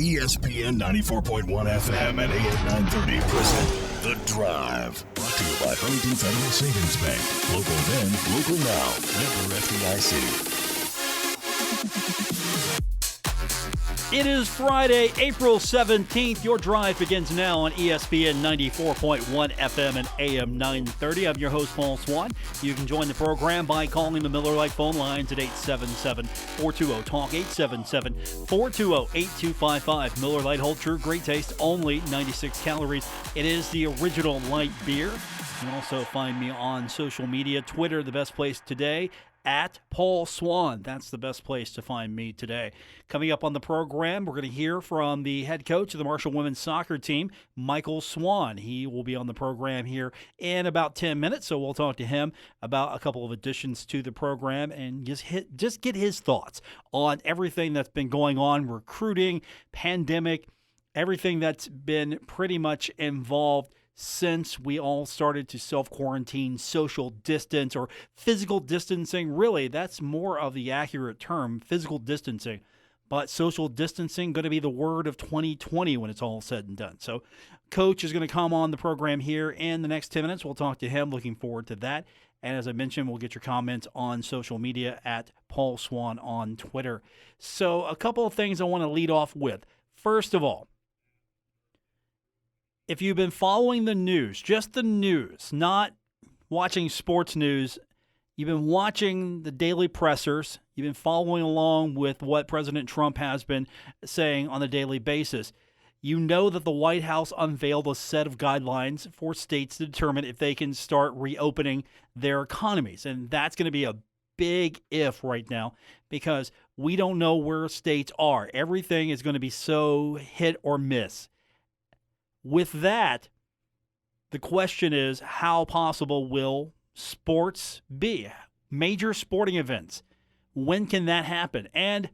ESPN 94.1 FM and AM 930 present The Drive. Brought to you by Huntington Federal Savings Bank. Local then, local now. Member FDIC. It is Friday, April 17th. Your drive begins now on ESPN 94.1 FM and AM 930. I'm your host, Paul Swann. You can join the program by calling the Miller Lite phone lines at 877-420-TALK, 877-420-8255. Miller Lite, hold true, great taste, only 96 calories. It is the original light beer. You can also find me on social media, Twitter, the best place today, at Paul Swann. That's the best place to find me today. Coming up on the program, we're going to hear from the head coach of the Marshall women's soccer team, Michael Swan. He will be on the program here in about 10 minutes, so we'll talk to him about a couple of additions to the program and just get his thoughts on everything that's been going on, recruiting, pandemic, everything that's been pretty much involved since we all started to self-quarantine, social distance, or physical distancing. Really, that's more of the accurate term, physical distancing. But social distancing going to be the word of 2020 when it's all said and done. So Coach is going to come on the program here in the next 10 minutes. We'll talk to him. Looking forward to that. And as I mentioned, we'll get your comments on social media at Paul Swann on Twitter. So a couple of things I want to lead off with. First of all, if you've been following the news, just the news, not watching sports news, you've been watching the daily pressers, you've been following along with what President Trump has been saying on a daily basis, you know that the White House unveiled a set of guidelines for states to determine if they can start reopening their economies. And that's going to be a big if right now because we don't know where states are. Everything is going to be so hit or miss. With that, the question is, how possible will sports be? Major sporting events. When can that happen? And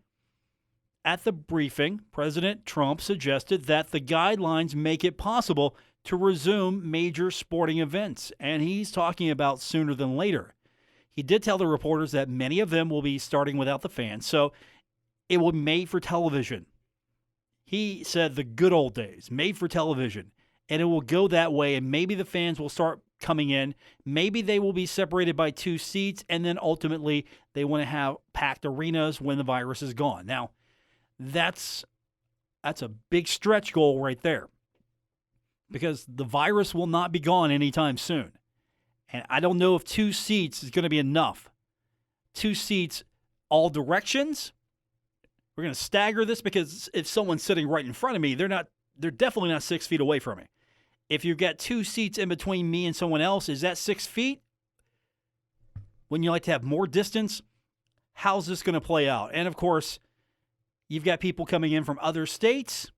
at the briefing, President Trump suggested that the guidelines make it possible to resume major sporting events. And he's talking about sooner than later. He did tell the reporters that many of them will be starting without the fans. So it will be made for television. He said the good old days, made for television, and it will go that way, and maybe the fans will start coming in. Maybe they will be separated by 2 seats, and then ultimately they want to have packed arenas when the virus is gone. Now, that's a big stretch goal right there because the virus will not be gone anytime soon. And I don't know if 2 seats is going to be enough. 2 seats all directions. We're going to stagger this because if someone's sitting right in front of me, they're definitely not 6 feet away from me. If you've got 2 seats in between me and someone else, is that 6 feet? Wouldn't you like to have more distance? How's this going to play out? And of course, you've got people coming in from other states.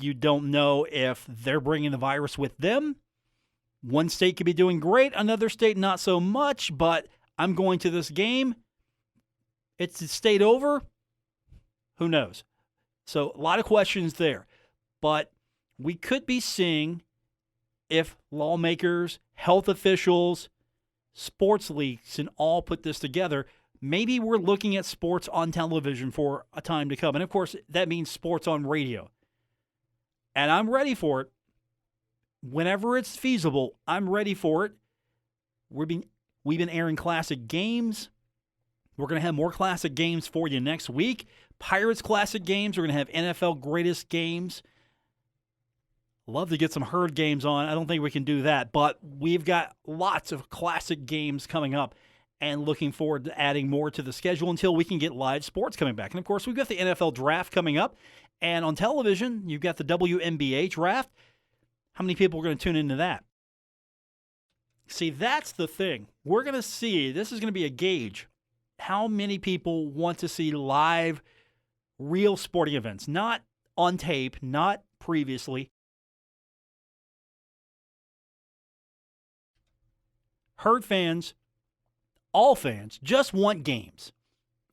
You don't know if they're bringing the virus with them. One state could be doing great, another state not so much, but I'm going to this game. It's the state over. Who knows? So a lot of questions there. But we could be seeing if lawmakers, health officials, sports leagues, and all put this together, maybe we're looking at sports on television for a time to come. And, of course, that means sports on radio. And I'm ready for it. Whenever it's feasible, I'm ready for it. We've been airing classic games. We're going to have more classic games for you next week. Pirates classic games. We're going to have NFL greatest games. Love to get some herd games on. I don't think we can do that, but we've got lots of classic games coming up and looking forward to adding more to the schedule until we can get live sports coming back. And, of course, we've got the NFL draft coming up. And on television, you've got the WNBA draft. How many people are going to tune into that? See, that's the thing. We're going to see, this is going to be a gauge, how many people want to see live, real sporting events, not on tape, not previously. Herd fans, all fans, just want games.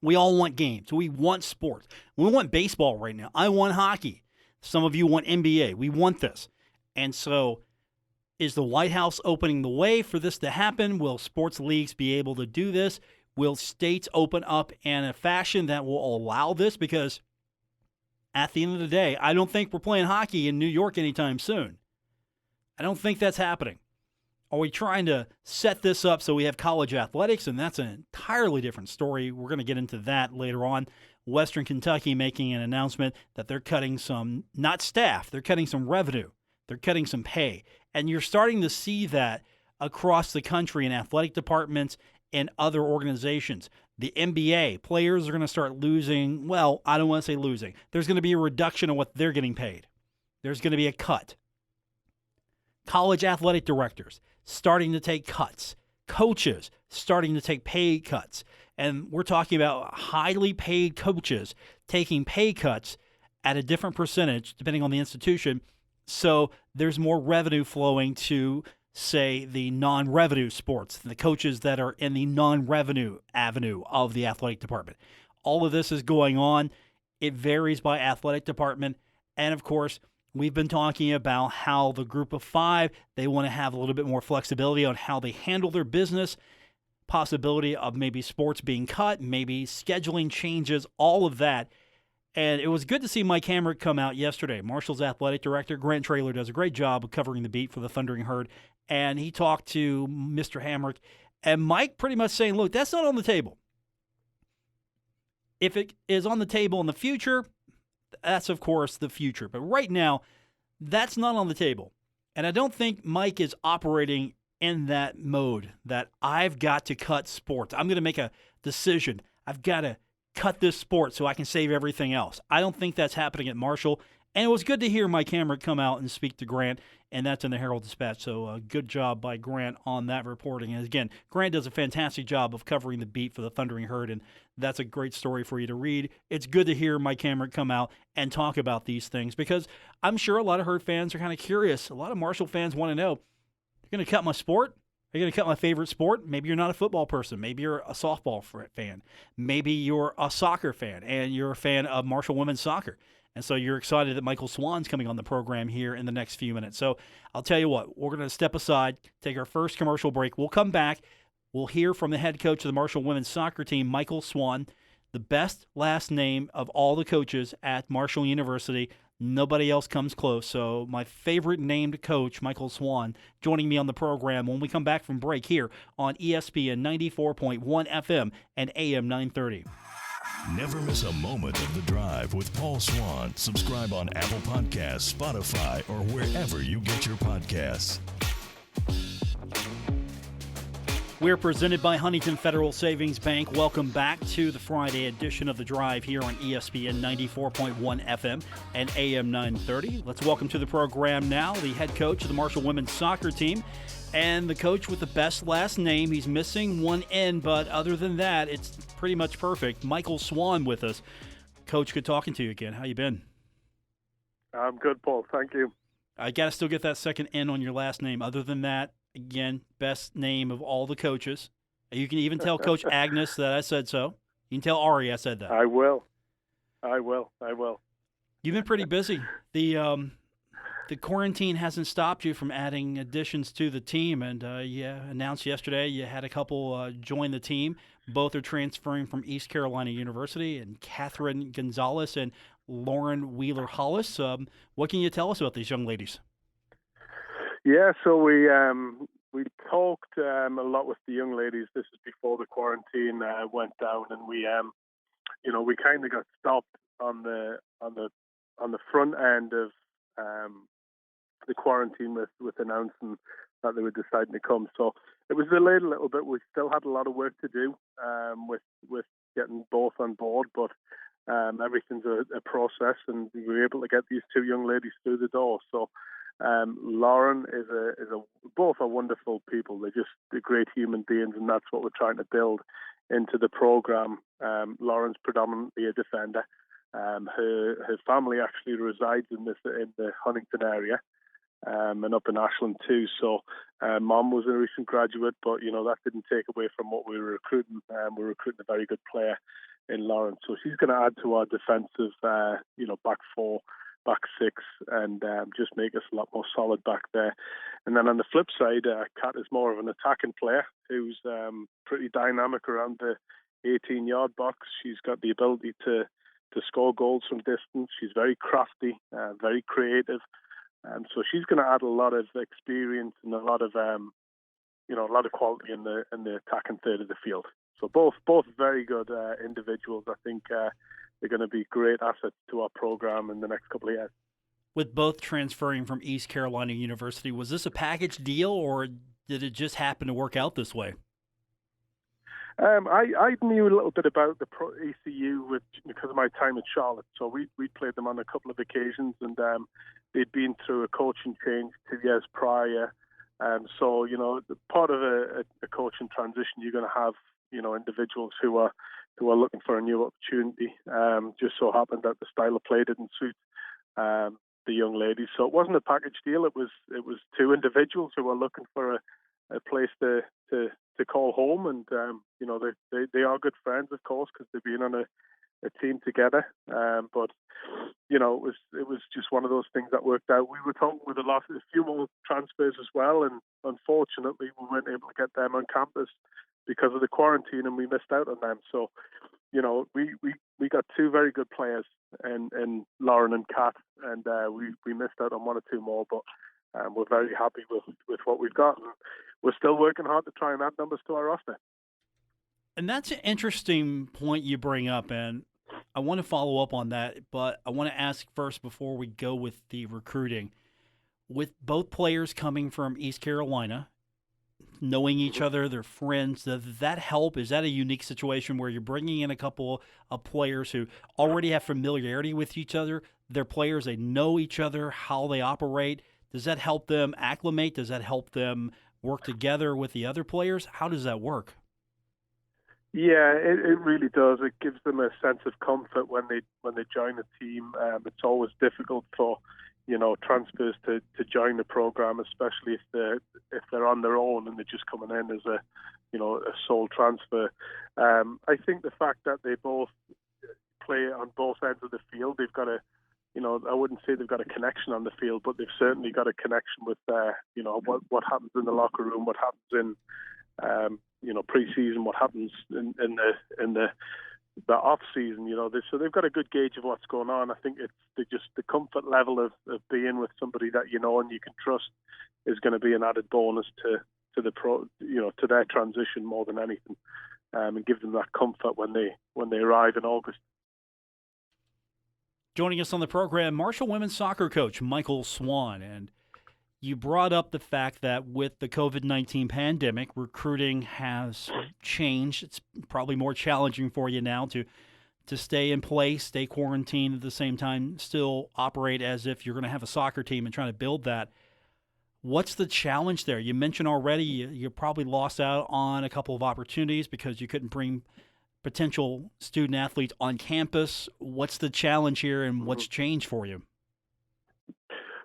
We all want games. We want sports. We want baseball right now. I want hockey. Some of you want NBA. We want this. And so is the White House opening the way for this to happen? Will sports leagues be able to do this? Will states open up in a fashion that will allow this? Because at the end of the day, I don't think we're playing hockey in New York anytime soon. I don't think that's happening. Are we trying to set this up so we have college athletics? And that's an entirely different story. We're going to get into that later on. Western Kentucky making an announcement that they're cutting some, not staff, they're cutting some revenue. They're cutting some pay. And you're starting to see that across the country in athletic departments and other organizations. The NBA, players are going to start losing, well, I don't want to say losing. There's going to be a reduction of what they're getting paid. There's going to be a cut. College athletic directors starting to take cuts. Coaches starting to take pay cuts. And we're talking about highly paid coaches taking pay cuts at a different percentage depending on the institution. So there's more revenue flowing to, say, the non-revenue sports, the coaches that are in the non-revenue avenue of the athletic department. All of this is going on. It varies by athletic department. And, of course, we've been talking about how the group of five, they want to have a little bit more flexibility on how they handle their business, possibility of maybe sports being cut, maybe scheduling changes, all of that. And it was good to see Mike Hamrick come out yesterday. Marshall's athletic director, Grant Traylor, does a great job of covering the beat for the Thundering Herd. And he talked to Mr. Hamrick, and Mike pretty much saying, look, that's not on the table. If it is on the table in the future, that's, of course, the future. But right now, that's not on the table. And I don't think Mike is operating in that mode that I've got to cut sports. I'm going to make a decision. I've got to cut this sport so I can save everything else. I don't think that's happening at Marshall. And it was good to hear Mike Hamrick come out and speak to Grant, and that's in the Herald-Dispatch. So good job by Grant on that reporting. And again, Grant does a fantastic job of covering the beat for the Thundering Herd, and that's a great story for you to read. It's good to hear Mike Hamrick come out and talk about these things because I'm sure a lot of Herd fans are kind of curious. A lot of Marshall fans want to know, you're going to cut my sport? Are you going to cut my favorite sport? Maybe you're not a football person. Maybe you're a softball fan. Maybe you're a soccer fan, and you're a fan of Marshall women's soccer. And so you're excited that Michael Swan's coming on the program here in the next few minutes. So I'll tell you what, we're going to step aside, take our first commercial break. We'll come back. We'll hear from the head coach of the Marshall women's soccer team, Michael Swan, the best last name of all the coaches at Marshall University. Nobody else comes close. So my favorite named coach, Michael Swan, joining me on the program when we come back from break here on ESPN 94.1 FM and AM 930. Never miss a moment of The Drive with Paul Swann. Subscribe on Apple Podcasts, Spotify, or wherever you get your podcasts. We're presented by Huntington Federal Savings Bank. Welcome back to the Friday edition of The Drive here on ESPN 94.1 FM and AM 930. Let's welcome to the program now the head coach of the Marshall women's soccer team and the coach with the best last name. He's missing one N, but other than that, it's pretty much perfect. Michael Swan with us. Coach, good talking to you again. How you been? I'm good, Paul. Thank you. I got to still get that second N on your last name. Other than that, again, best name of all the coaches. You can even tell Coach Agnes that I said so. You can tell Ari I said that. I will. You've been pretty busy. The quarantine hasn't stopped you from adding additions to the team, and you announced yesterday you had a couple join the team. Both are transferring from East Carolina University, and Catherine Gonzalez and Lauren Wheeler-Hollis. What can you tell us about these young ladies? Yeah, so we talked a lot with the young ladies. This is before the quarantine went down, and we kind of got stopped on the front end of the quarantine with announcing that they were deciding to come. So it was delayed a little bit. We still had a lot of work to do with getting both on board, but everything's a process, and we were able to get these two young ladies through the door. So Lauren is both are wonderful people. They're just great human beings, and that's what we're trying to build into the program. Lauren's predominantly a defender. Her family actually resides in the Huntington area, and up in Ashland too. So Mom was a recent graduate, but that didn't take away from what we were recruiting. We're recruiting a very good player in Lauren, so she's going to add to our defensive, back four, back six, and just make us a lot more solid back there. And then on the flip side, Kat is more of an attacking player who's pretty dynamic around the 18-yard box. She's got the ability to to score goals from distance. She's very crafty, very creative, so she's going to add a lot of experience and a lot of quality in the attacking third of the field. So both very good individuals. I think they're going to be great assets to our program in the next couple of years. With both transferring from East Carolina University, was this a package deal, or did it just happen to work out this way? I knew a little bit about the ECU because of my time at Charlotte. So we played them on a couple of occasions, and they'd been through a coaching change 2 years prior. So part of a coaching transition, you're going to have individuals who are looking for a new opportunity. Just so happened that the style of play didn't suit the young ladies. So it wasn't a package deal. It was two individuals who were looking for a place to call home, and they are good friends, of course, because they've been on a team together. But it was just one of those things that worked out. We were talking with a few more transfers as well, and unfortunately we weren't able to get them on campus because of the quarantine, and we missed out on them. So we got two very good players in Lauren and Kat, and we missed out on one or two more, but we're very happy with what we've got. And we're still working hard to try and add numbers to our roster. And that's an interesting point you bring up, and I want to follow up on that, but I want to ask first before we go with the recruiting. With both players coming from East Carolina, knowing each other, they're friends, does that help? Is that a unique situation where you're bringing in a couple of players who already have familiarity with each other? They're players, they know each other, how they operate. Does that help them acclimate? Does that help them work together with the other players? How does that work? Yeah, it really does. It gives them a sense of comfort when they join the team. It's always difficult for transfers to join the program, especially if they're on their own and they're just coming in as a sole transfer. I think the fact that they both play on both ends of the field, they've got I wouldn't say they've got a connection on the field, but they've certainly got a connection with what happens in the locker room, what happens in pre-season, what happens in the off season. So they've got a good gauge of what's going on. I think it's just the comfort level of being with somebody that you know and you can trust is going to be an added bonus to their transition more than anything, and give them that comfort when they arrive in August. Joining us on the program, Marshall women's soccer coach Michael Swan. And you brought up the fact that with the COVID-19 pandemic, recruiting has changed. It's probably more challenging for you now to stay in place, stay quarantined at the same time, still operate as if you're going to have a soccer team and trying to build that. What's the challenge there? You mentioned already you probably lost out on a couple of opportunities because you couldn't bring potential student athletes on campus. What's the challenge here, and what's changed for you?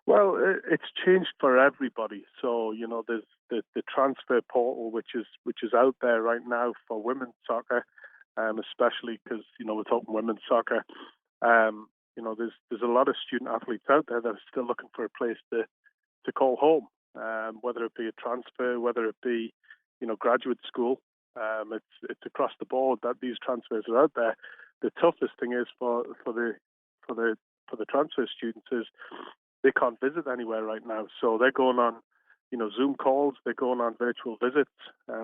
Well, it's changed for everybody. So there's the transfer portal, which is out there right now for women's soccer, especially because we're talking women's soccer. There's a lot of student athletes out there that are still looking for a place to call home, whether it be a transfer, whether it be graduate school. It's across the board that these transfers are out there. The toughest thing is for the transfer students is they can't visit anywhere right now, so they're going on Zoom calls, they're going on virtual visits.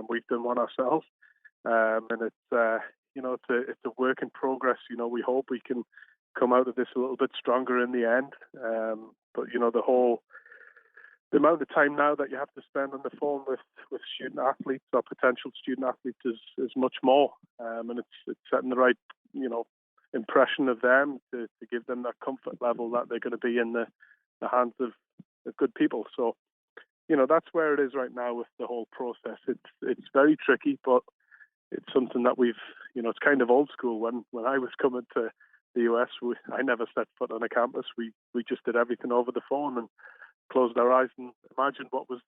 We've done one ourselves, and it's a work in progress. We hope we can come out of this a little bit stronger in the end. But the amount of time now that you have to spend on the phone with student athletes or potential student athletes is much more, and it's setting the right impression of them to give them that comfort level that they're going to be in the hands of good people. So that's where it is right now with the whole process. It's very tricky, but it's something that we've it's kind of old school. When I was coming to the US, I never set foot on a campus. We just did everything over the phone and closed our eyes and imagined what was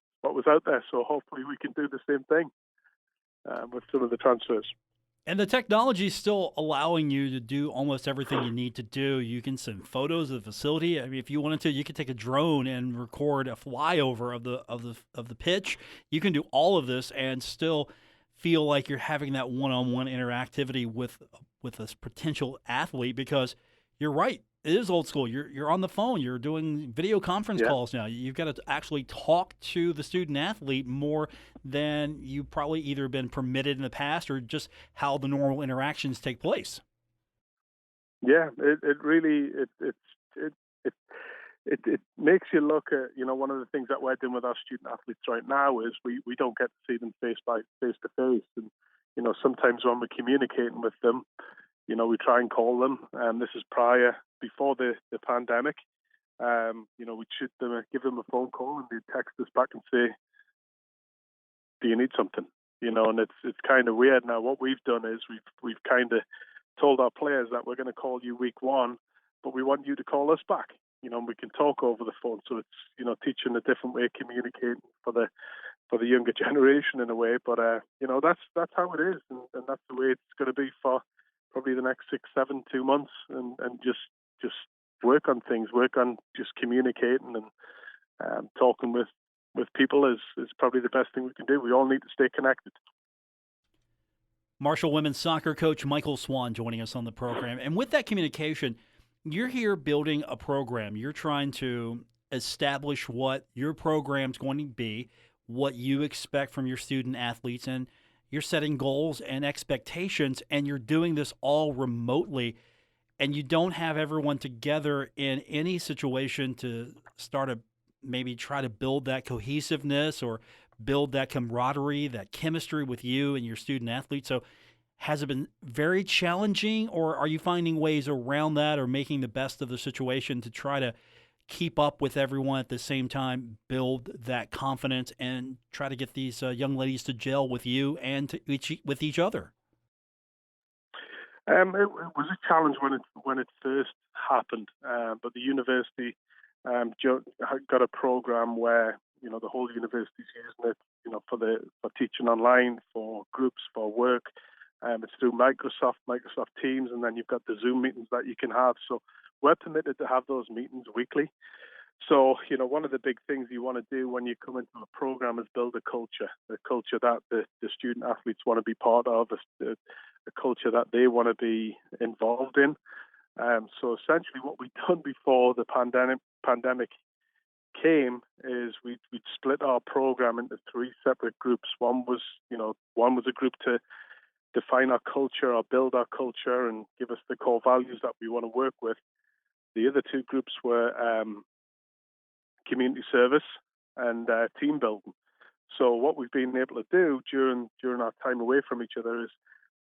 out there. So hopefully we can do the same thing with some of the transfers. And the technology is still allowing you to do almost everything you need to do. You can send photos of the facility. I mean, if you wanted to, you could take a drone and record a flyover of the pitch. You can do all of this and still feel like you're having that one-on-one interactivity with this potential athlete, because you're right. It is old school. You're on the phone. You're doing video conference Yeah. calls now. You've got to actually talk to the student athlete more than you probably either been permitted in the past or just how the normal interactions take place. Yeah, it really it it makes you look at, one of the things that we're doing with our student athletes right now is we don't get to see them face to face, and sometimes when we're communicating with them, we try and call them, and this is before the pandemic. We'd shoot them, give them a phone call, and they'd text us back and say, "Do you need something?" And it's kind of weird now. What we've done is we've kind of told our players that we're going to call you week one, but we want you to call us back. And we can talk over the phone. So it's teaching a different way of communicating for the younger generation in a way. But that's how it is, and that's the way it's going to be for probably the next 6, 7, 2 months, and just work on things, work on just communicating and talking with people is probably the best thing we can do. We all need to stay connected. Marshall women's soccer coach Michael Swan joining us on the program. And with that communication, you're here building a program. You're trying to establish what your program's going to be, what you expect from your student athletes, and you're setting goals and expectations, and you're doing this all remotely. And you don't have everyone together in any situation to maybe try to build that cohesiveness or build that camaraderie, that chemistry with you and your student athletes. So has it been very challenging, or are you finding ways around that or making the best of the situation to try to keep up with everyone at the same time, build that confidence, and try to get these young ladies to gel with you and with each other? It was a challenge when it first happened, but the university got a program where the whole university is using it, for teaching online, for groups, for work. It's through Microsoft Teams, and then you've got the Zoom meetings that you can have. So we're permitted to have those meetings weekly. So one of the big things you want to do when you come into a program is build a culture that the student athletes want to be part of, a culture that they want to be involved in. So essentially what we'd done before the pandemic came is we'd split our program into 3 separate groups. One was a group to define our culture or build our culture and give us the core values that we want to work with. The other 2 groups were community service and team building. So what we've been able to do during our time away from each other is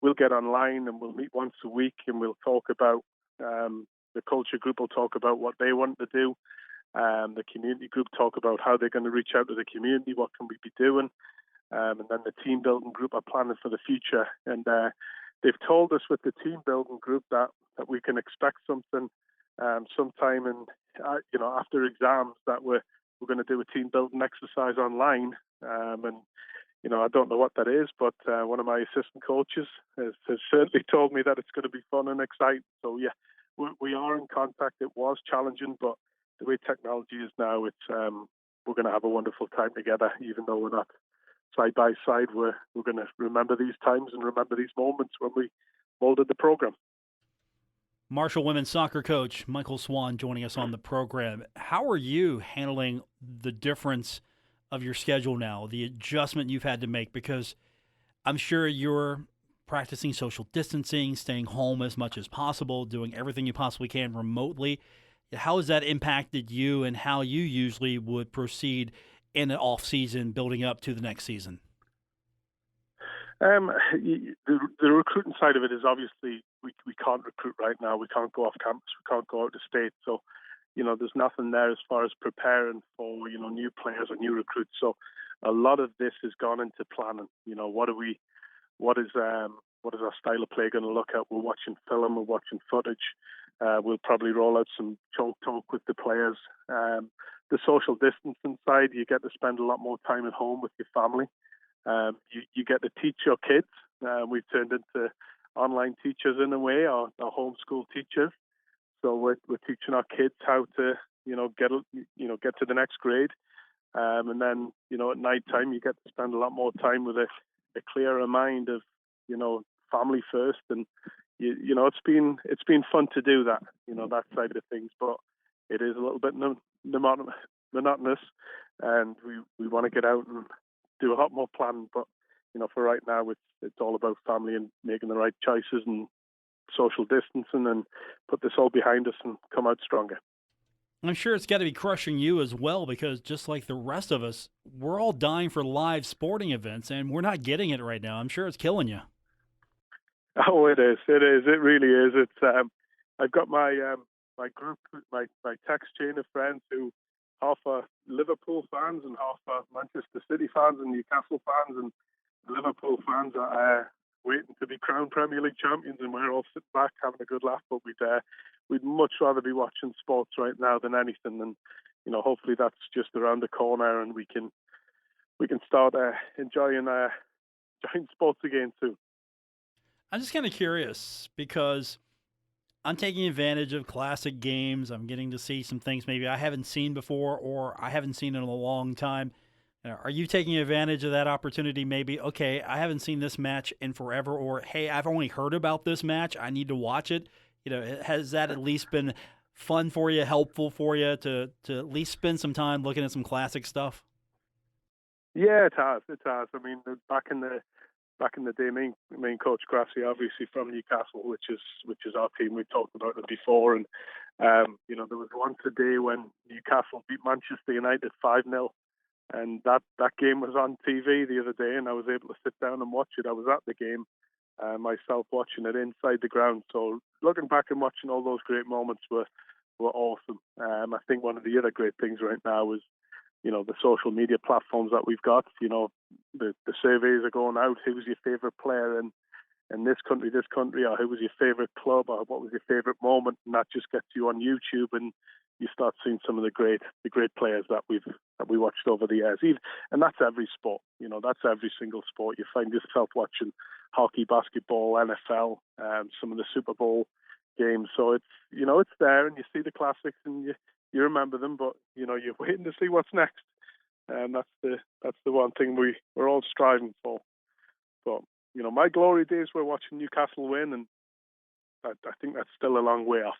we'll get online and we'll meet once a week, and we'll talk about the culture group will talk about what they want to do. The community group talk about how they're going to reach out to the community, what can we be doing, and then the team building group are planning for the future. And they've told us with the team building group that we can expect something sometime in after exams, that we're going to do a team building exercise online. And I don't know what that is, but one of my assistant coaches has certainly told me that it's going to be fun and exciting. So yeah, we are in contact. It was challenging, but the way technology is now, it's we're going to have a wonderful time together, even though we're not side by side. We're going to remember these times and remember these moments when we molded the program. Marshall women's soccer coach Michael Swan joining us on the program. How are you handling the difference of your schedule now, the adjustment you've had to make? Because I'm sure you're practicing social distancing, staying home as much as possible, doing everything you possibly can remotely. How has that impacted you and how you usually would proceed in the off season building up to the next season? The recruiting side of it is obviously we can't recruit right now. We can't go off campus. We can't go out of state. So, there's nothing there as far as preparing for, new players or new recruits. So a lot of this has gone into planning. What is our style of play going to look at? We're watching film, we're watching footage. We'll probably roll out some talk with the players. The social distancing side, you get to spend a lot more time at home with your family. You get to teach your kids. We've turned into online teachers in a way, or homeschool teachers. So we're teaching our kids how to get to the next grade, and then at night time you get to spend a lot more time with a clearer mind of, family first. And it's been fun to do that, that side of things, but it is a little bit monotonous, and we want to get out and do a lot more planning. But for right now, it's all about family and making the right choices and social distancing, and put this all behind us and come out stronger. I'm sure it's got to be crushing you as well, because just like the rest of us, we're all dying for live sporting events, and we're not getting it right now. I'm sure it's killing you. Oh, it is. It is. It really is. It's. I've got my group, my text chain of friends who half are Liverpool fans and half are Manchester City fans and Newcastle fans, and Liverpool fans are waiting to be crowned Premier League champions, and we're all sitting back having a good laugh. But we'd much rather be watching sports right now than anything, and hopefully that's just around the corner, and we can start enjoying sports again soon. I'm just kind of curious because I'm taking advantage of classic games. I'm getting to see some things maybe I haven't seen before, or I haven't seen in a long time. Are you taking advantage of that opportunity? Maybe, okay, I haven't seen this match in forever, or hey, I've only heard about this match, I need to watch it. Has that at least been fun for you, helpful for you to at least spend some time looking at some classic stuff? Yeah, it has. It has. I mean, back in the day, main coach Grassi, obviously from Newcastle, which is our team. We've talked about it before, and there was once a day when Newcastle beat Manchester United 5-0, and that game was on TV the other day, and I was able to sit down and watch it. I was at the game myself, watching it inside the ground. So looking back and watching all those great moments were awesome. I think one of the other great things right now is the social media platforms that we've got. The surveys are going out. Who's your favorite player in this country, or who was your favorite club, or what was your favorite moment? And that just gets you on YouTube, and you start seeing some of the great players that we watched over the years. And that's every sport. That's every single sport. You find yourself watching hockey, basketball, NFL, some of the Super Bowl games. So it's there, and you see the classics and you remember them, but you're waiting to see what's next. And that's the one thing we're all striving for. But my glory days were watching Newcastle win, and I think that's still a long way off.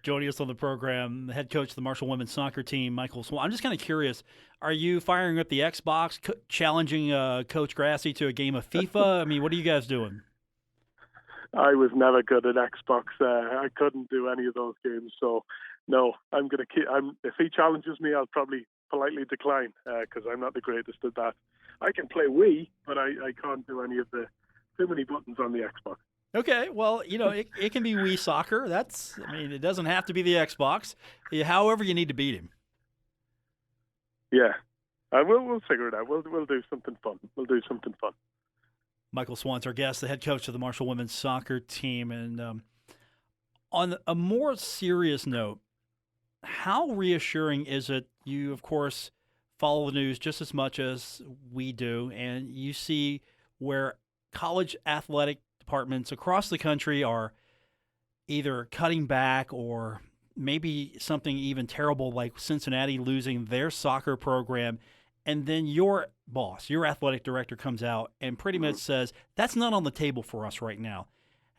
Joining us on the program, the head coach of the Marshall women's soccer team, Michael Swan. I'm just kind of curious, are you firing up the Xbox, challenging Coach Grassi to a game of FIFA? I mean, what are you guys doing? I was never good at Xbox. I couldn't do any of those games. So, no, I'm going to keep. If he challenges me, I'll probably politely decline because I'm not the greatest at that. I can play Wii, but I can't do any of the too many buttons on the Xbox. Okay, well, it can be Wii soccer. It doesn't have to be the Xbox. However, you need to beat him. Yeah, we'll figure it out. We'll do something fun. We'll do something fun. Michael Swan's our guest, the head coach of the Marshall women's soccer team. And on a more serious note, how reassuring is it? You, of course, follow the news just as much as we do, and you see where college athletic departments across the country are either cutting back, or maybe something even terrible like Cincinnati losing their soccer program. And then your boss, your athletic director, comes out and pretty much says, that's not on the table for us right now.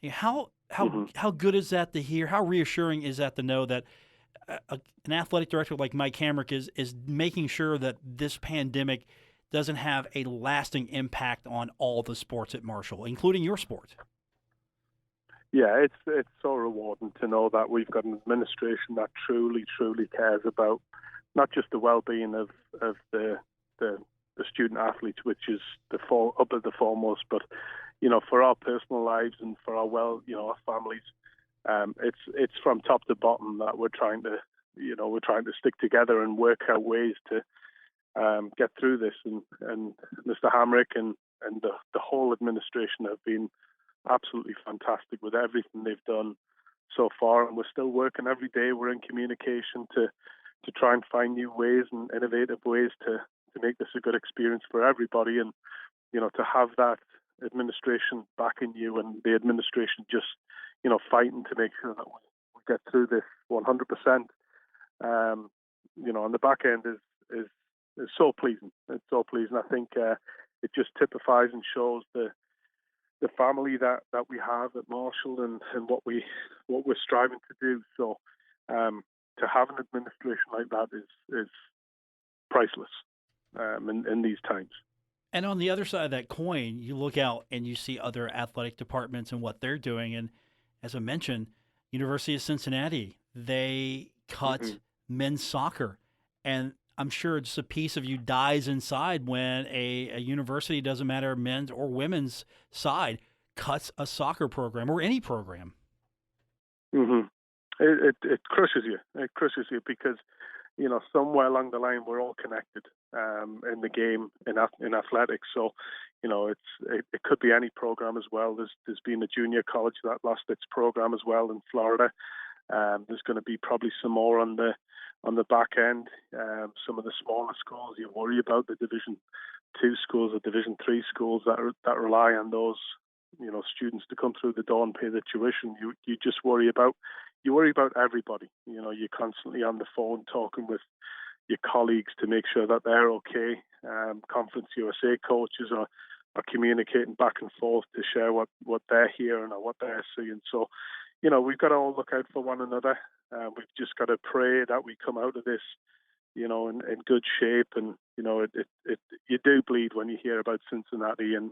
How good is that to hear? How reassuring is that to know that an athletic director like Mike Hamrick is making sure that this pandemic doesn't have a lasting impact on all the sports at Marshall, including your sport? Yeah, it's so rewarding to know that we've got an administration that truly cares about not just the well-being of the student athletes, which is up at the foremost, but for our personal lives and for our our families. It's from top to bottom that we're trying to stick together and work out ways to get through this. And Mr. Hamrick and the whole administration have been absolutely fantastic with everything they've done so far, and we're still working every day. We're in communication to try and find new ways and innovative ways to make this a good experience for everybody. And to have that administration backing you, and the administration just fighting to make sure that we get through this 100%. On the back end is so pleasing. It's so pleasing. I think it just typifies and shows the family that we have at Marshall and what we're striving to do. So to have an administration like that is priceless in these times. And on the other side of that coin, you look out and you see other athletic departments and what they're doing. And as I mentioned, University of Cincinnati, they cut men's soccer. And I'm sure just a piece of you dies inside when a university, doesn't matter men's or women's side, cuts a soccer program or any program. Mm-hmm. It crushes you. It crushes you because, somewhere along the line we're all connected in the game in athletics. So, it could be any program as well. There's been a junior college that lost its program as well in Florida. There's going to be probably some more on the back end. Some of the smaller schools, you worry about the Division 2 schools or Division 3 schools that rely on those students to come through the door and pay the tuition. You just worry about everybody. You're constantly on the phone talking with your colleagues to make sure that they're okay. Conference USA coaches are communicating back and forth to share what they're hearing or what they're seeing. So, we've got to all look out for one another. We've just got to pray that we come out of this, in good shape. And, you do bleed when you hear about Cincinnati and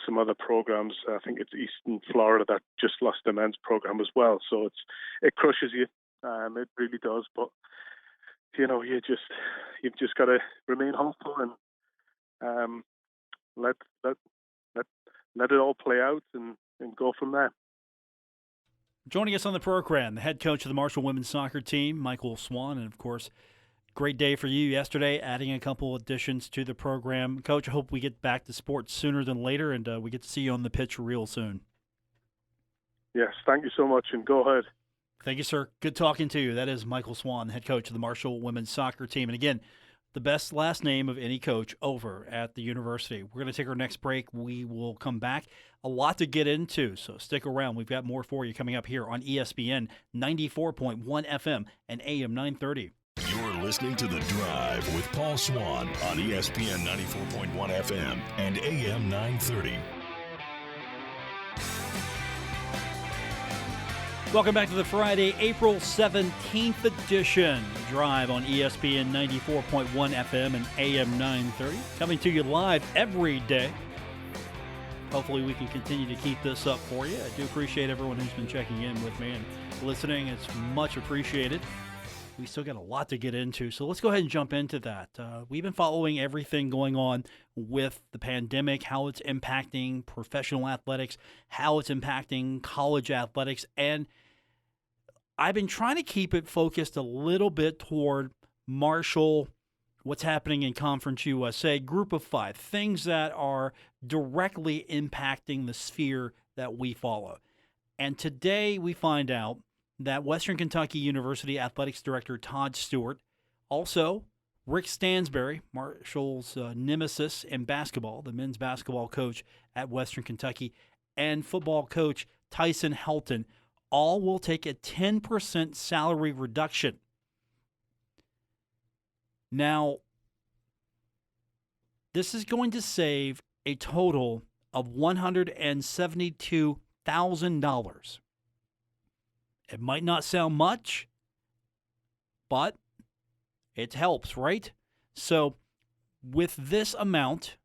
some other programs. I think it's Eastern Florida that just lost their men's program as well. So it crushes you. It really does. But, you've just got to remain hopeful and let it all play out and go from there. Joining us on the program, the head coach of the Marshall women's soccer team, Michael Swan, and of course, great day for you yesterday, adding a couple additions to the program. Coach, I hope we get back to sports sooner than later, and we get to see you on the pitch real soon. Yes, thank you so much, and go ahead. Thank you, sir. Good talking to you. That is Michael Swan, head coach of the Marshall women's soccer team. And again, the best last name of any coach over at the university. We're going to take our next break. We will come back. A lot to get into, so stick around. We've got more for you coming up here on ESPN 94.1 FM and AM 930. You're listening to The Drive with Paul Swann on ESPN 94.1 FM and AM 930. Welcome back to the Friday, April 17th edition. Drive on ESPN 94.1 FM and AM 930. Coming to you live every day. Hopefully we can continue to keep this up for you. I do appreciate everyone who's been checking in with me and listening. It's much appreciated. We still got a lot to get into, so let's go ahead and jump into that. We've been following everything going on with the pandemic, how it's impacting professional athletics, how it's impacting college athletics, and I've been trying to keep it focused a little bit toward Marshall, what's happening in Conference USA, Group of Five, things that are directly impacting the sphere that we follow. And today we find out that Western Kentucky University Athletics Director Todd Stewart, also Rick Stansbury, Marshall's nemesis in basketball, the men's basketball coach at Western Kentucky, and football coach Tyson Helton, all will take a 10% salary reduction. Now, this is going to save a total of $172,000. It might not sound much, but it helps, right? So with this amount,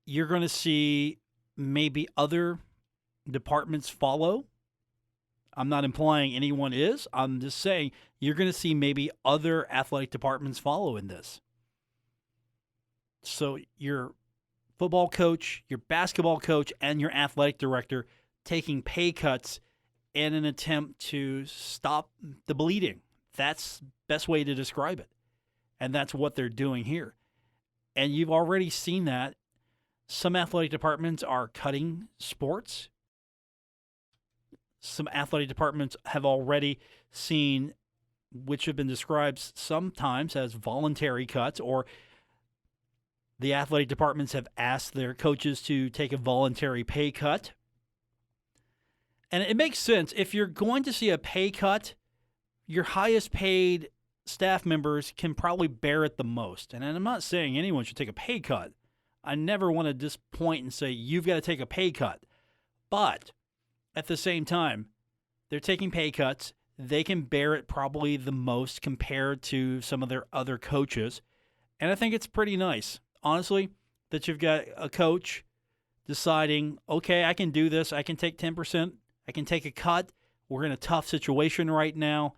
you're going to see maybe other departments follow. I'm not implying anyone is. I'm just saying you're going to see maybe other athletic departments follow in this. So your football coach, your basketball coach, and your athletic director taking pay cuts in an attempt to stop the bleeding. That's the best way to describe it. And that's what they're doing here. And you've already seen that. Some athletic departments are cutting sports. Some athletic departments have already seen, which have been described sometimes as voluntary cuts, or the athletic departments have asked their coaches to take a voluntary pay cut. And it makes sense. If you're going to see a pay cut, your highest paid staff members can probably bear it the most. And I'm not saying anyone should take a pay cut. I never want to disappoint and say, you've got to take a pay cut. But at the same time, they're taking pay cuts. They can bear it probably the most compared to some of their other coaches. And I think it's pretty nice, honestly, that you've got a coach deciding, okay, I can do this. I can take 10%. I can take a cut. We're in a tough situation right now.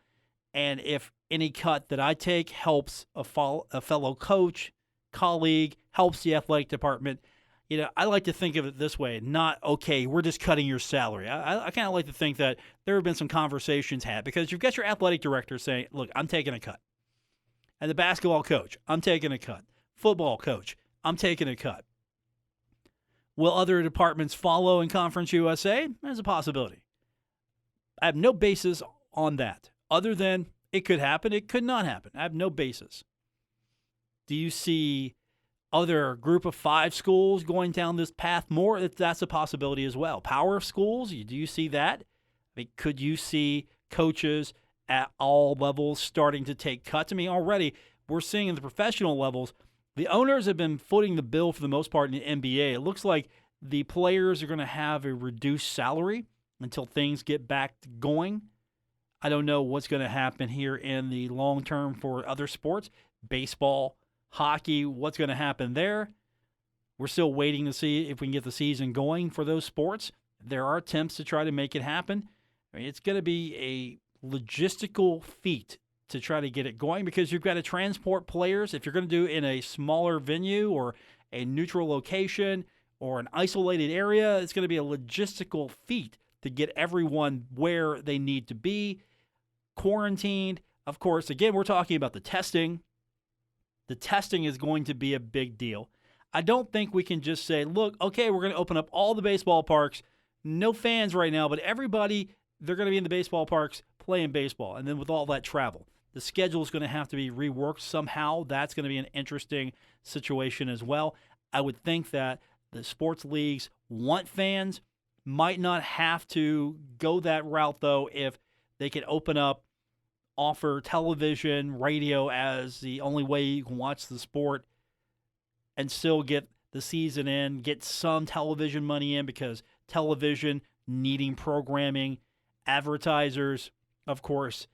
And if any cut that I take helps a fellow coach, colleague, helps the athletic department, I like to think of it this way, not, okay, we're just cutting your salary. I kind of like to think that there have been some conversations had, because you've got your athletic director saying, look, I'm taking a cut. And the basketball coach, I'm taking a cut. Football coach, I'm taking a cut. Will other departments follow in Conference USA? There's a possibility. I have no basis on that, other than it could happen, it could not happen. I have no basis. Do you see other group of 5 schools going down this path more? That's a possibility as well. Power schools, do you see that? I mean, could you see coaches at all levels starting to take cuts? I mean, already we're seeing in the professional levels, the owners have been footing the bill for the most part in the NBA. It looks like the players are going to have a reduced salary until things get back to going. I don't know what's going to happen here in the long term for other sports. Baseball, hockey, what's going to happen there? We're still waiting to see if we can get the season going for those sports. There are attempts to try to make it happen. I mean, it's going to be a logistical feat to try to get it going, because you've got to transport players. If you're going to do it in a smaller venue or a neutral location or an isolated area, it's going to be a logistical feat to get everyone where they need to be, quarantined. Of course, again, we're talking about the testing. The testing is going to be a big deal. I don't think we can just say, look, okay, we're going to open up all the baseball parks. No fans right now, but everybody, they're going to be in the baseball parks playing baseball. And then with all that travel, the schedule is going to have to be reworked somehow. That's going to be an interesting situation as well. I would think that the sports leagues want fans, might not have to go that route, though, if they could open up, offer television, radio as the only way you can watch the sport and still get the season in, get some television money in, because television needing programming, advertisers, of course,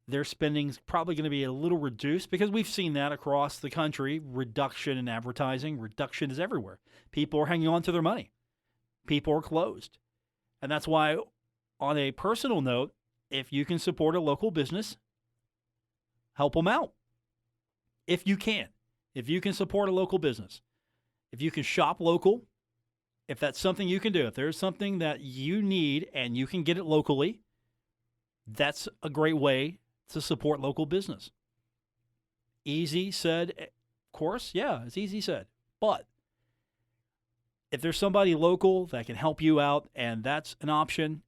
their spending is probably going to be a little reduced, because we've seen that across the country. Reduction in advertising, reduction is everywhere. People are hanging on to their money. People are closed. And that's why, on a personal note, if you can support a local business, help them out. If you can. If you can support a local business. If you can shop local. If that's something you can do. If there's something that you need and you can get it locally, that's a great way to support local business. Easy said, of course. Yeah, it's easy said. But if there's somebody local that can help you out and that's an option,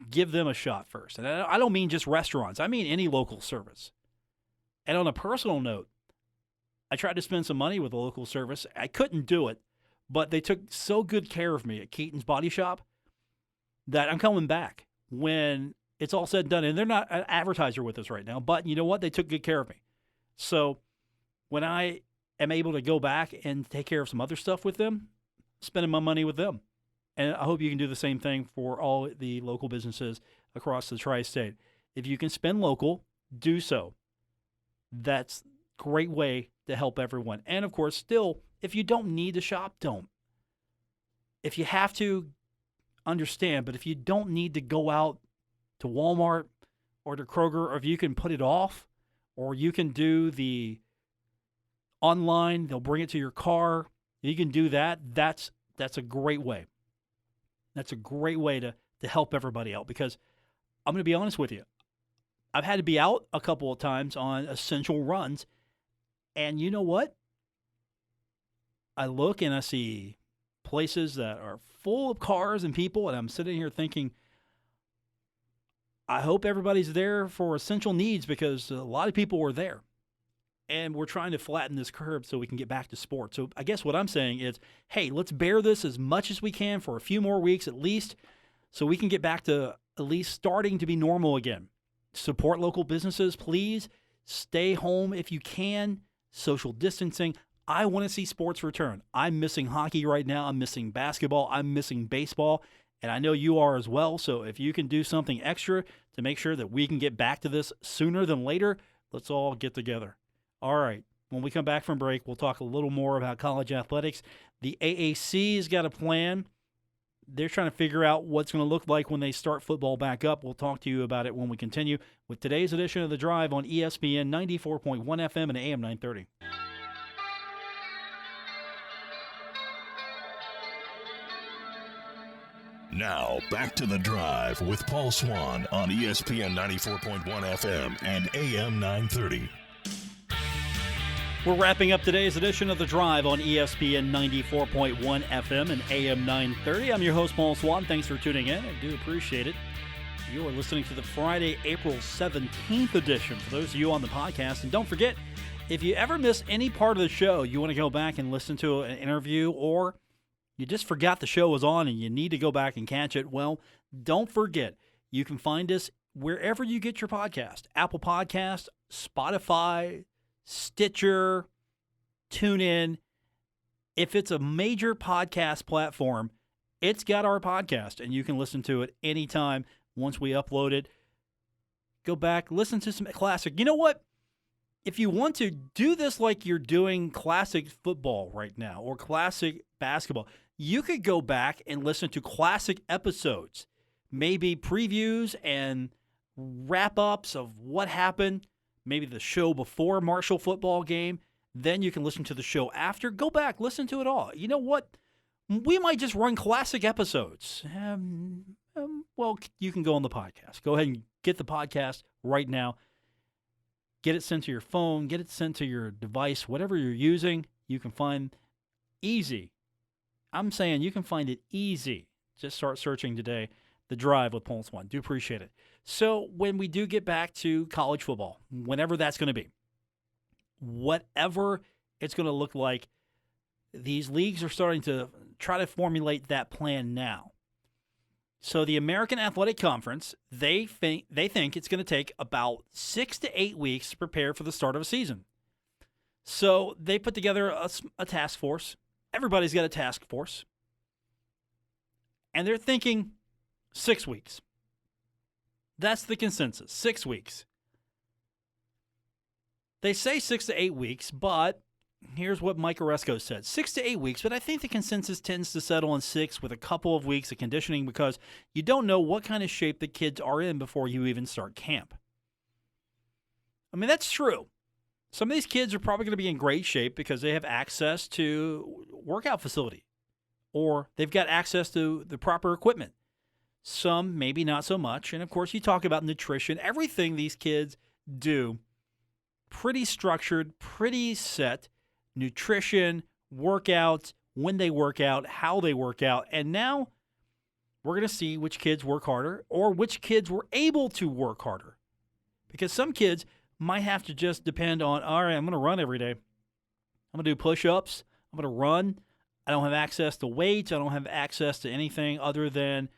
give them a shot first. And I don't mean just restaurants. I mean any local service. And on a personal note, I tried to spend some money with a local service. I couldn't do it, but they took so good care of me at Keaton's Body Shop that I'm coming back when it's all said and done. And they're not an advertiser with us right now, but you know what? They took good care of me. So when I am able to go back and take care of some other stuff with them, spending my money with them. And I hope you can do the same thing for all the local businesses across the tri-state. If you can spend local, do so. That's a great way to help everyone. And, of course, still, if you don't need to shop, don't. If you have to, understand. But if you don't need to go out to Walmart or to Kroger, or if you can put it off, or you can do the online, they'll bring it to your car. You can do that. That's a great way. That's a great way to help everybody out, because I'm going to be honest with you. I've had to be out a couple of times on essential runs, and you know what? I look and I see places that are full of cars and people, and I'm sitting here thinking, I hope everybody's there for essential needs, because a lot of people were there. And we're trying to flatten this curve so we can get back to sports. So I guess what I'm saying is, hey, let's bear this as much as we can for a few more weeks at least, so we can get back to at least starting to be normal again. Support local businesses, please. Stay home if you can. Social distancing. I want to see sports return. I'm missing hockey right now. I'm missing basketball. I'm missing baseball. And I know you are as well. So if you can do something extra to make sure that we can get back to this sooner than later, let's all get together. All right. When we come back from break, we'll talk a little more about college athletics. The AAC has got a plan. They're trying to figure out what's going to look like when they start football back up. We'll talk to you about it when we continue with today's edition of The Drive on ESPN 94.1 FM and AM 930. Now, back to The Drive with Paul Swann on ESPN 94.1 FM and AM 930. We're wrapping up today's edition of The Drive on ESPN 94.1 FM and AM 930. I'm your host, Paul Swann. Thanks for tuning in. I do appreciate it. You are listening to the Friday, April 17th edition for those of you on the podcast. And don't forget, if you ever miss any part of the show, you want to go back and listen to an interview, or you just forgot the show was on and you need to go back and catch it, well, don't forget, you can find us wherever you get your podcast. Apple Podcasts, Spotify, Stitcher, TuneIn. If it's a major podcast platform, it's got our podcast, and you can listen to it anytime once we upload it. Go back, listen to some classic. You know what? If you want to do this like you're doing classic football right now or classic basketball, you could go back and listen to classic episodes, maybe previews and wrap-ups of what happened, maybe the show before Marshall football game. Then you can listen to the show after. Go back, listen to it all. You know what? We might just run classic episodes. Well, you can go on the podcast. Go ahead and get the podcast right now. Get it sent to your phone. Get it sent to your device. Whatever you're using, you can find easy. I'm saying you can find it easy. Just start searching today. The Drive with Paul Swann. Do appreciate it. So when we do get back to college football, whenever that's going to be, whatever it's going to look like, these leagues are starting to try to formulate that plan now. So the American Athletic Conference, they think it's going to take about 6 to 8 weeks to prepare for the start of a season. So they put together a task force. Everybody's got a task force. And they're thinking 6 weeks. That's the consensus, 6 weeks. They say 6 to 8 weeks, but here's what Mike Oresco said. 6 to 8 weeks, but I think the consensus tends to settle on 6 with a couple of weeks of conditioning because you don't know what kind of shape the kids are in before you even start camp. I mean, that's true. Some of these kids are probably going to be in great shape because they have access to workout facility or they've got access to the proper equipment. Some maybe not so much. And, of course, you talk about nutrition. Everything these kids do, pretty structured, pretty set. Nutrition, workouts, when they work out, how they work out. And now we're going to see which kids work harder or which kids were able to work harder. Because some kids might have to just depend on, all right, I'm going to run every day. I'm going to do push-ups. I'm going to run. I don't have access to weights. I don't have access to anything other than,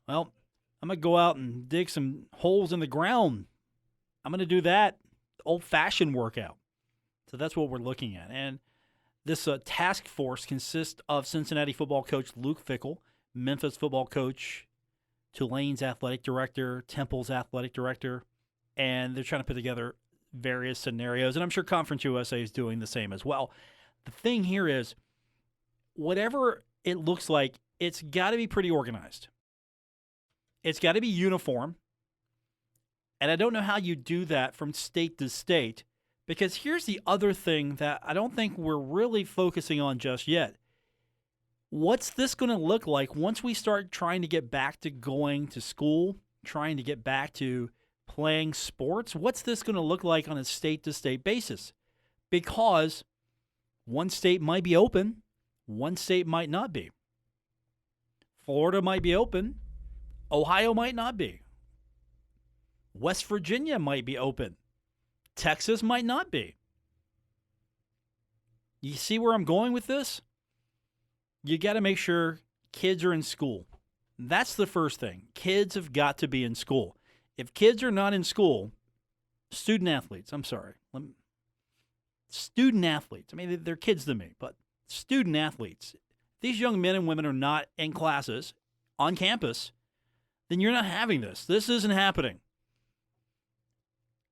well, I'm going to go out and dig some holes in the ground. I'm going to do that old-fashioned workout. So that's what we're looking at. And this task force consists of Cincinnati football coach Luke Fickell, Memphis football coach, Tulane's athletic director, Temple's athletic director, and they're trying to put together various scenarios. And I'm sure Conference USA is doing the same as well. The thing here is, whatever it looks like, it's got to be pretty organized. It's got to be uniform. And I don't know how you do that from state to state, because here's the other thing that I don't think we're really focusing on just yet. What's this going to look like once we start trying to get back to going to school, trying to get back to playing sports? What's this going to look like on a state-to-state basis? Because one state might be open, one state might not be. Florida might be open, Ohio might not be. West Virginia might be open. Texas might not be. You see where I'm going with this? You got to make sure kids are in school. That's the first thing. Kids have got to be in school. If kids are not in school, student athletes. I'm sorry. Student athletes. I mean, they're kids to me, but student athletes. These young men and women are not in classes on campus, then you're not having this. This isn't happening.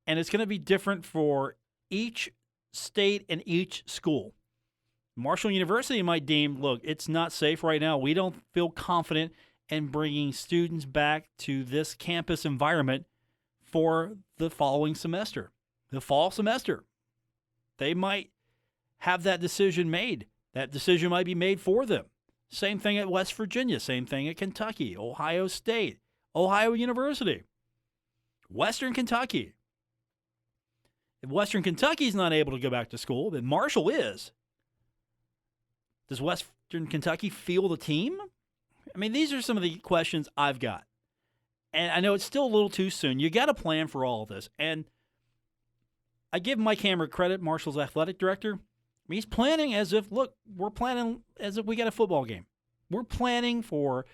And it's going to be different for each state and each school. Marshall University might deem, look, it's not safe right now. We don't feel confident in bringing students back to this campus environment for the following semester, the fall semester. They might have that decision made. That decision might be made for them. Same thing at West Virginia. Same thing at Kentucky, Ohio State, Ohio University, Western Kentucky. If Western Kentucky is not able to go back to school, then Marshall is. Does Western Kentucky feel the team? I mean, these are some of the questions I've got. And I know it's still a little too soon. You got to plan for all of this. And I give Mike Hammer credit, Marshall's athletic director. He's planning as if, look, we're planning as if we got a football game. We're planning for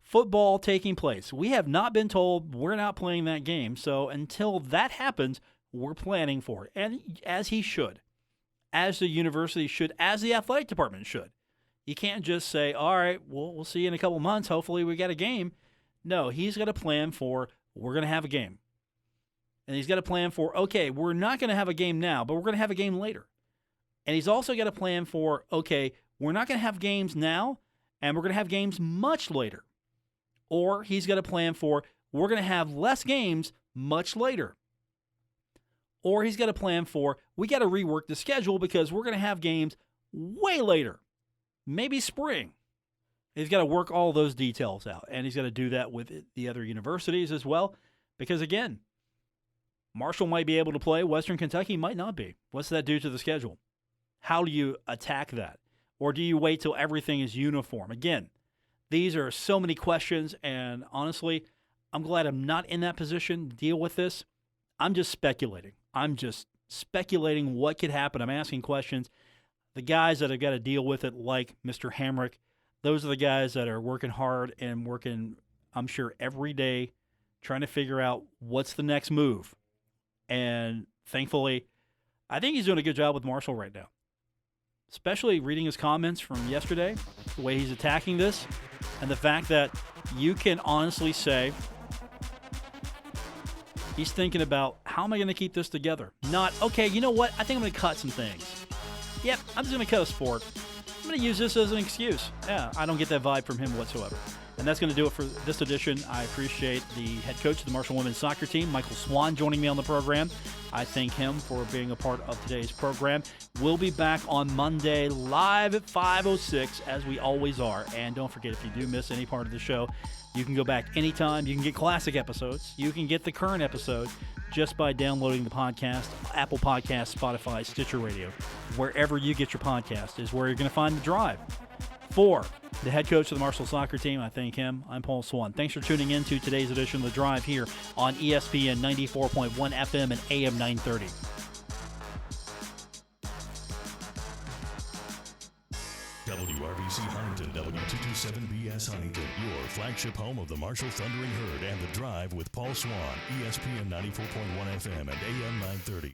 football taking place. We have not been told we're not playing that game. So until that happens, we're planning for it. And as he should, as the university should, as the athletic department should. You can't just say, all right, we'll see you in a couple months. Hopefully we got a game. No, he's got a plan for, we're going to have a game. And he's got a plan for, okay, we're not going to have a game now, but we're going to have a game later. And he's also got a plan for, okay, we're not going to have games now, and we're going to have games much later. Or he's got a plan for, we're going to have less games much later. Or he's got a plan for, we got to rework the schedule because we're going to have games way later. Maybe spring. He's got to work all those details out, and he's got to do that with the other universities as well. Because, again, Marshall might be able to play. Western Kentucky might not be. What's that do to the schedule? How do you attack that? Or do you wait till everything is uniform? Again, these are so many questions, and honestly, I'm glad I'm not in that position to deal with this. I'm just speculating. I'm just speculating what could happen. I'm asking questions. The guys that have got to deal with it, like Mr. Hamrick, those are the guys that are working hard and working, I'm sure, every day trying to figure out what's the next move. And thankfully, I think he's doing a good job with Marshall right now, especially reading his comments from yesterday, the way he's attacking this, and the fact that you can honestly say he's thinking about, how am I going to keep this together? Not, okay, you know what? I think I'm going to cut some things. Yep, I'm just going to cut a sport. I'm going to use this as an excuse. Yeah, I don't get that vibe from him whatsoever. And that's going to do it for this edition. I appreciate the head coach of the Marshall women's soccer team, Michael Swan, joining me on the program. I thank him for being a part of today's program. We'll be back on Monday live at 5:06, as we always are. And don't forget, if you do miss any part of the show, you can go back anytime. You can get classic episodes. You can get the current episode just by downloading the podcast, Apple Podcasts, Spotify, Stitcher Radio. Wherever you get your podcast is where you're going to find The Drive. For the head coach of the Marshall soccer team, I thank him. I'm Paul Swann. Thanks for tuning in to today's edition of The Drive here on ESPN 94.1 FM and AM 930. WRBC Huntington, W227BS Huntington, your flagship home of the Marshall Thundering Herd and The Drive with Paul Swann, ESPN 94.1 FM and AM 930.